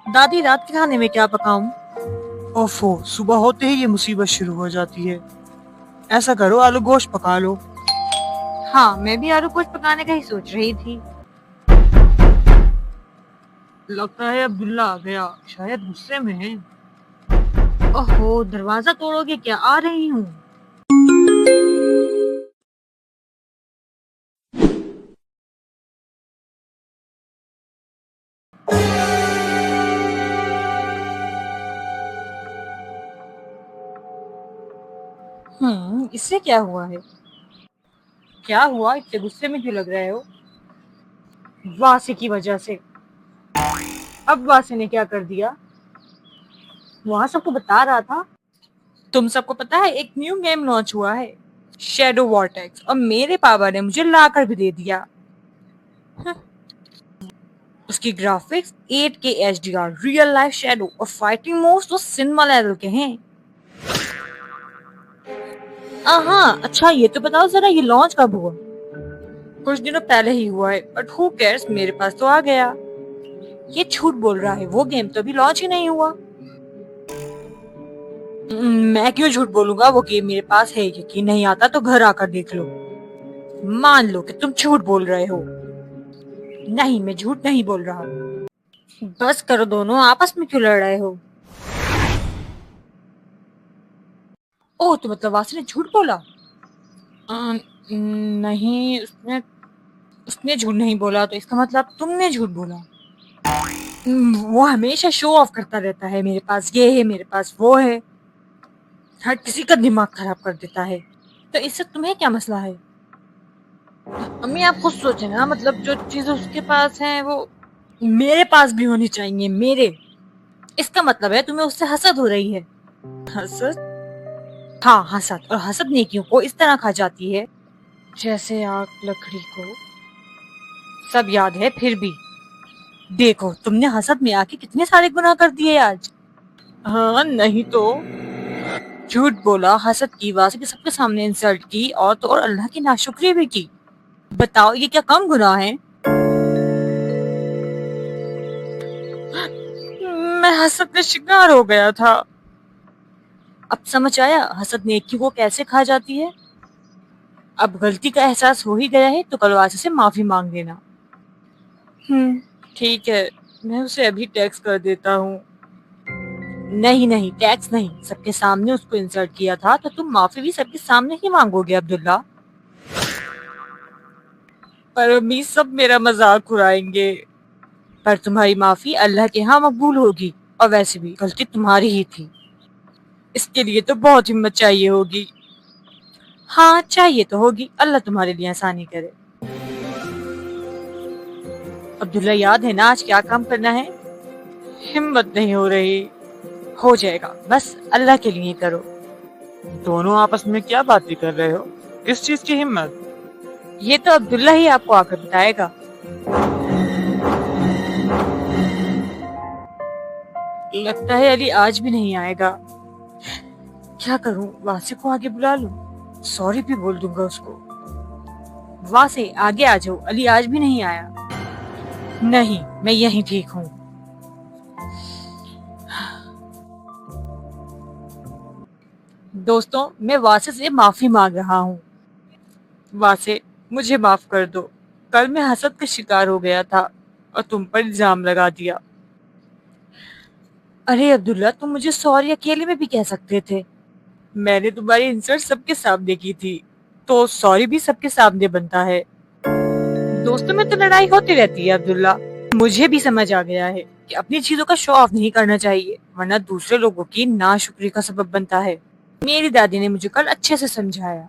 दादी रात के खाने में क्या पकाऊं? ओफो, सुबह होते ही ये मुसीबत शुरू हो जाती है। ऐसा करो, आलू गोश्त पका लो। हाँ, मैं भी आलू गोश्त पकाने का ही सोच रही थी। लगता है अब्दुल्ला आ गया, शायद गुस्से में है। ओहो, दरवाजा तोड़ोगे क्या? आ रही हूँ। इससे क्या हुआ है? क्या हुआ? इतने गुस्से में क्यों लग रहे हो? वासे की वजह से। अब वासे ने क्या कर दिया? वहां सबको बता रहा था। तुम सबको पता है एक न्यू गेम लॉन्च हुआ है, शैडो वॉर्टेक्स, और मेरे पापा ने मुझे ला कर भी दे दिया। उसकी graphics 8K HDR, real life shadow और फाइटिंग मोड्स तो सिनेमा लेवल के हैं। हाँ, अच्छा ये तो बताओ जरा, ये लॉन्च कब हुआ? कुछ दिनों पहले ही हुआ है, बट हु केयर्स, मेरे पास तो आ गया। ये झूठ बोल रहा है, वो गेम तो अभी लॉन्च ही नहीं हुआ। मैं क्यों झूठ बोलूंगा, वो गेम मेरे पास है। यकीन नहीं आता तो घर आकर देख लो। मान लो कि तुम झूठ बोल रहे हो। नहीं, मैं झूठ नहीं बोल रहा। बस करो, दोनों आपस में क्यों लड़ रहे हो? ओह, तो मतलब वासी ने झूठ बोला? नहीं, उसने उसने झूठ नहीं बोला, तो इसका मतलब तुमने झूठ बोला। वो हमेशा शो ऑफ करता रहता है, मेरे पास ये है, मेरे पास वो है। हर किसी का दिमाग खराब कर देता है। तो इससे तुम्हें क्या मसला है? अम्मी आप खुद सोचे ना, मतलब जो चीजें उसके पास हैं वो मेरे पास भी होनी चाहिए, मेरे। इसका मतलब है तुम्हें उससे हसद हो रही है। हसद? हाँ, हसद। और हसद नेकियों को इस तरह खा जाती है जैसे आग लकड़ी को। सब याद है फिर भी। देखो, तुमने हसद में आके कितने सारे गुनाह कर दिए आज। हाँ, नहीं तो। झूठ बोला, हसद की, वासे के सबके सामने इंसल्ट की, और तो और अल्लाह की नाशुक्री भी की। बताओ, ये क्या कम गुनाह है? मैं हसद का शिकार हो गया था। अब समझ आया हसद नेकी को कैसे खा जाती है। अब गलती का एहसास हो ही गया है तो कल वासे से माफी मांग लेना। ठीक है, मैं उसे अभी टेक्स्ट कर देता हूँ। नहीं नहीं, टैक्स नहीं, सबके सामने उसको इंसल्ट किया था तो तुम माफी भी सबके सामने ही मांगोगे अब्दुल्ला। पर अम्मी सब मेरा मजाक उड़ाएंगे। पर तुम्हारी माफी अल्लाह के यहाँ मकबूल होगी, और वैसे भी गलती तुम्हारी ही थी। इसके लिए तो बहुत हिम्मत चाहिए होगी। हाँ, चाहिए तो होगी, अल्लाह तुम्हारे लिए आसानी करे। अब्दुल्ला, याद है ना आज क्या काम करना है? हिम्मत नहीं हो रही। हो जाएगा, बस अल्लाह के लिए करो। दोनों आपस में क्या बातें कर रहे हो? किस चीज की हिम्मत? ये तो अब्दुल्ला ही आपको आकर बताएगा। लगता है अली आज भी नहीं आएगा। क्या करूं, वासे को आगे बुला लूं? सॉरी भी बोल दूंगा उसको। वासे, आगे आ जाओ, अली आज भी नहीं आया। नहीं, मैं यहीं ठीक हूँ। दोस्तों, मैं वासे से माफी मांग रहा हूँ। वासे, मुझे माफ कर दो। कल मैं हसद का शिकार हो गया था और तुम पर इल्जाम लगा दिया। अरे अब्दुल्ला, तुम मुझे सॉरी अकेले में भी कह सकते थे। मैंने तुम्हारी इंसल्ट सबके सामने की थी, तो सॉरी भी सबके सामने बनता है। दोस्तों में तो लड़ाई होती रहती है अब्दुल्ला। मुझे भी समझ आ गया है कि अपनी चीजों का शो ऑफ नहीं करना चाहिए, वरना दूसरे लोगों की नाशुक्री का सबब बनता है। मेरी दादी ने मुझे कल अच्छे से समझाया।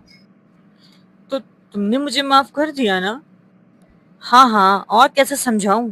तो तुमने मुझे माफ कर दिया ना? हाँ हाँ, और कैसे समझाऊं?